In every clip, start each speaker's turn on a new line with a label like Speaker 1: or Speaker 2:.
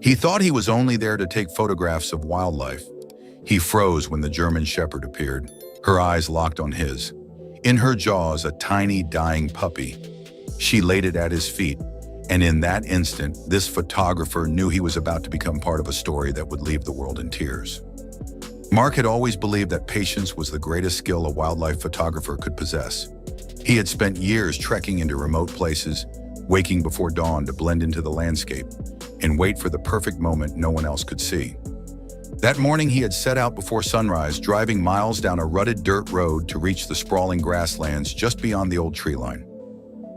Speaker 1: He thought he was only there to take photographs of wildlife. He froze when the German Shepherd appeared, her eyes locked on his. In her jaws, a tiny, dying puppy. She laid it at his feet, and in that instant, this photographer knew he was about to become part of a story that would leave the world in tears. Mark had always believed that patience was the greatest skill a wildlife photographer could possess. He had spent years trekking into remote places, waking before dawn to blend into the landscape, and wait for the perfect moment no one else could see. That morning he had set out before sunrise, driving miles down a rutted dirt road to reach the sprawling grasslands just beyond the old tree line.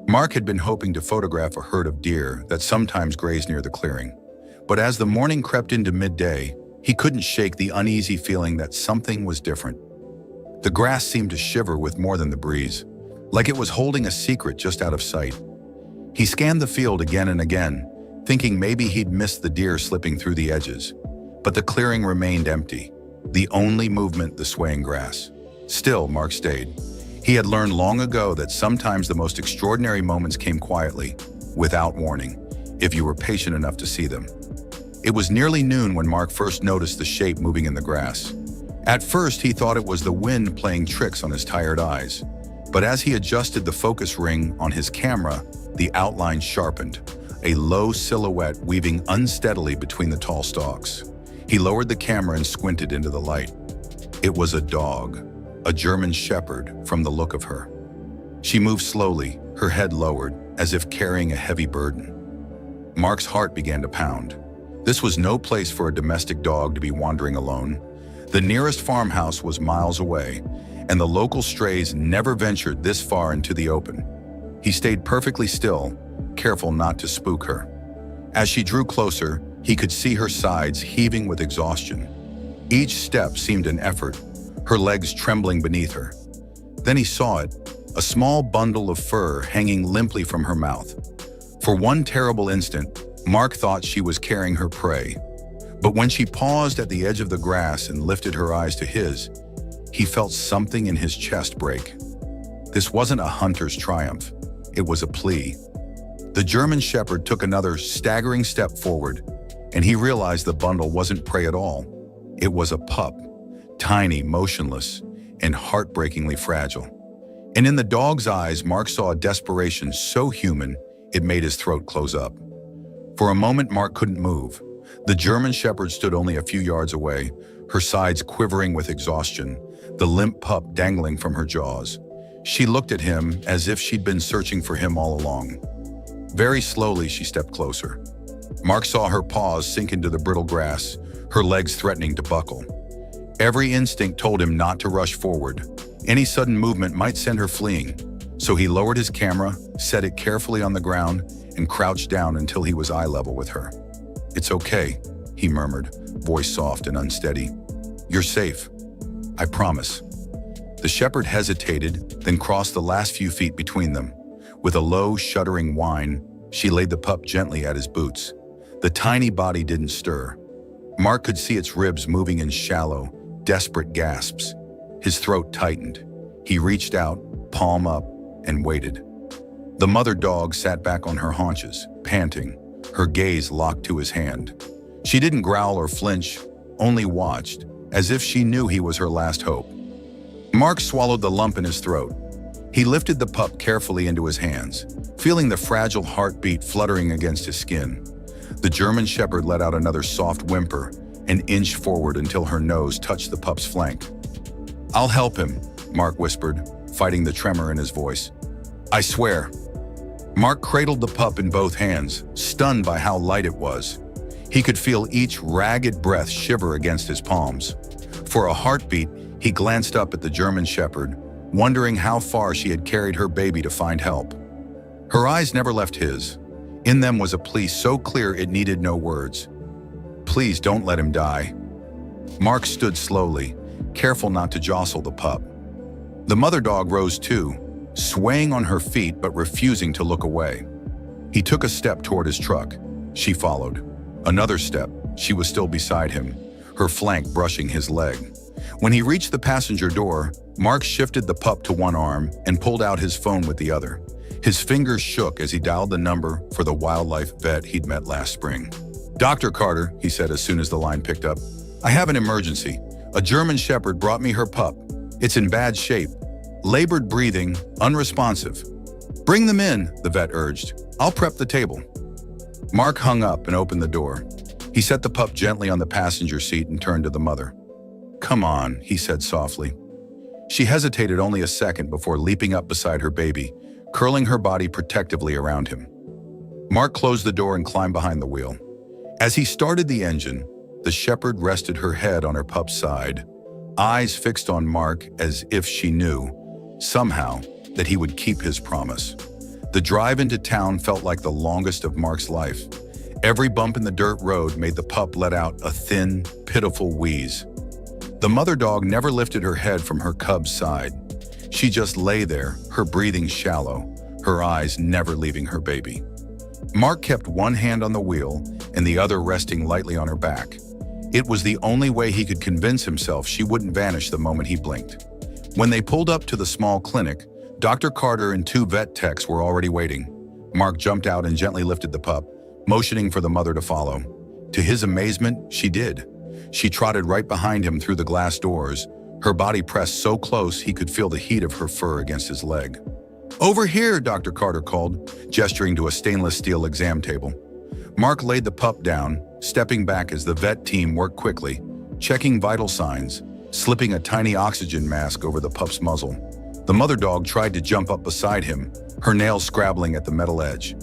Speaker 1: Mark had been hoping to photograph a herd of deer that sometimes grazed near the clearing. But as the morning crept into midday, he couldn't shake the uneasy feeling that something was different. The grass seemed to shiver with more than the breeze, like it was holding a secret just out of sight. He scanned the field again and again, thinking maybe he'd missed the deer slipping through the edges. But the clearing remained empty, the only movement the swaying grass. Still, Mark stayed. He had learned long ago that sometimes the most extraordinary moments came quietly, without warning, if you were patient enough to see them. It was nearly noon when Mark first noticed the shape moving in the grass. At first, he thought it was the wind playing tricks on his tired eyes. But as he adjusted the focus ring on his camera, the outline sharpened, a low silhouette weaving unsteadily between the tall stalks. He lowered the camera and squinted into the light. It was a dog, a German Shepherd from the look of her. She moved slowly, her head lowered, as if carrying a heavy burden. Mark's heart began to pound. This was no place for a domestic dog to be wandering alone. The nearest farmhouse was miles away, and the local strays never ventured this far into the open. He stayed perfectly still, careful not to spook her. As she drew closer, he could see her sides heaving with exhaustion. Each step seemed an effort, her legs trembling beneath her. Then he saw it, a small bundle of fur hanging limply from her mouth. For one terrible instant, Mark thought she was carrying her prey. But when she paused at the edge of the grass and lifted her eyes to his, he felt something in his chest break. This wasn't a hunter's triumph, it was a plea. The German Shepherd took another staggering step forward, and he realized the bundle wasn't prey at all. It was a pup, tiny, motionless, and heartbreakingly fragile. And in the dog's eyes, Mark saw a desperation so human, it made his throat close up. For a moment, Mark couldn't move. The German Shepherd stood only a few yards away, her sides quivering with exhaustion, the limp pup dangling from her jaws. She looked at him as if she'd been searching for him all along. Very slowly, she stepped closer. Mark saw her paws sink into the brittle grass, her legs threatening to buckle. Every instinct told him not to rush forward. Any sudden movement might send her fleeing. So he lowered his camera, set it carefully on the ground, and crouched down until he was eye level with her. "It's okay," he murmured, voice soft and unsteady. "You're safe. I promise." The shepherd hesitated, then crossed the last few feet between them. With a low, shuddering whine, she laid the pup gently at his boots. The tiny body didn't stir. Mark could see its ribs moving in shallow, desperate gasps. His throat tightened. He reached out, palm up, and waited. The mother dog sat back on her haunches, panting, her gaze locked to his hand. She didn't growl or flinch, only watched, as if she knew he was her last hope. Mark swallowed the lump in his throat. He lifted the pup carefully into his hands, feeling the fragile heartbeat fluttering against his skin. The German Shepherd let out another soft whimper and inched forward until her nose touched the pup's flank. "I'll help him," Mark whispered, fighting the tremor in his voice. "I swear." Mark cradled the pup in both hands, stunned by how light it was. He could feel each ragged breath shiver against his palms. For a heartbeat, he glanced up at the German Shepherd, wondering how far she had carried her baby to find help. Her eyes never left his. In them was a plea so clear it needed no words. "Please don't let him die." Mark stood slowly, careful not to jostle the pup. The mother dog rose too, swaying on her feet but refusing to look away. He took a step toward his truck. She followed. Another step, she was still beside him, her flank brushing his leg. When he reached the passenger door, Mark shifted the pup to one arm and pulled out his phone with the other. His fingers shook as he dialed the number for the wildlife vet he'd met last spring. "Dr. Carter," he said as soon as the line picked up, "I have an emergency. A German Shepherd brought me her pup. It's in bad shape. Labored breathing, unresponsive." "Bring them in," the vet urged. "I'll prep the table." Mark hung up and opened the door. He set the pup gently on the passenger seat and turned to the mother. "Come on," he said softly. She hesitated only a second before leaping up beside her baby, curling her body protectively around him. Mark closed the door and climbed behind the wheel. As he started the engine, the shepherd rested her head on her pup's side, eyes fixed on Mark as if she knew, somehow, that he would keep his promise. The drive into town felt like the longest of Mark's life. Every bump in the dirt road made the pup let out a thin, pitiful wheeze. The mother dog never lifted her head from her cub's side. She just lay there, her breathing shallow, her eyes never leaving her baby. Mark kept one hand on the wheel and the other resting lightly on her back. It was the only way he could convince himself she wouldn't vanish the moment he blinked. When they pulled up to the small clinic, Dr. Carter and two vet techs were already waiting. Mark jumped out and gently lifted the pup, motioning for the mother to follow. To his amazement, she did. She trotted right behind him through the glass doors, her body pressed so close he could feel the heat of her fur against his leg. "Over here," Dr. Carter called, gesturing to a stainless steel exam table. Mark laid the pup down, stepping back as the vet team worked quickly, checking vital signs, slipping a tiny oxygen mask over the pup's muzzle. The mother dog tried to jump up beside him, her nails scrabbling at the metal edge.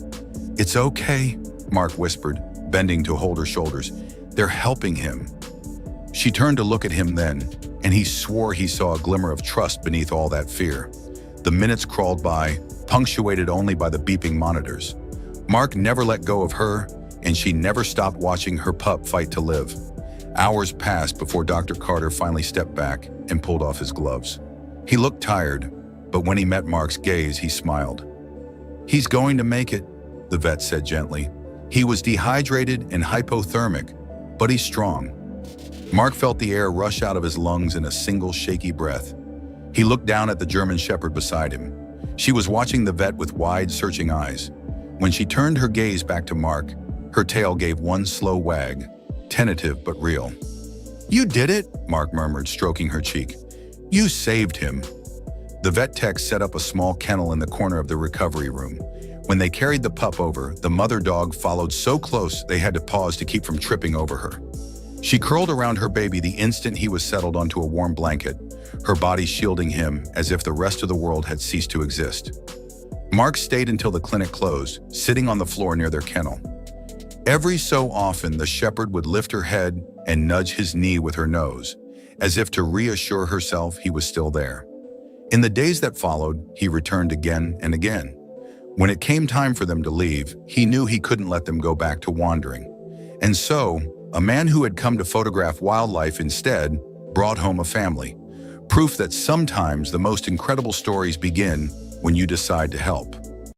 Speaker 1: "It's okay," Mark whispered, bending to hold her shoulders. "They're helping him." She turned to look at him then, and he swore he saw a glimmer of trust beneath all that fear. The minutes crawled by, punctuated only by the beeping monitors. Mark never let go of her, and she never stopped watching her pup fight to live. Hours passed before Dr. Carter finally stepped back and pulled off his gloves. He looked tired, but when he met Mark's gaze, he smiled. "He's going to make it," the vet said gently. "He was dehydrated and hypothermic, but he's strong." Mark felt the air rush out of his lungs in a single shaky breath. He looked down at the German Shepherd beside him. She was watching the vet with wide, searching eyes. When she turned her gaze back to Mark, her tail gave one slow wag, tentative but real. "You did it," Mark murmured, stroking her cheek. "You saved him." The vet tech set up a small kennel in the corner of the recovery room. When they carried the pup over, the mother dog followed so close they had to pause to keep from tripping over her. She curled around her baby the instant he was settled onto a warm blanket, her body shielding him as if the rest of the world had ceased to exist. Mark stayed until the clinic closed, sitting on the floor near their kennel. Every so often, the shepherd would lift her head and nudge his knee with her nose, as if to reassure herself he was still there. In the days that followed, he returned again and again. When it came time for them to leave, he knew he couldn't let them go back to wandering. And so, a man who had come to photograph wildlife instead brought home a family, proof that sometimes the most incredible stories begin when you decide to help.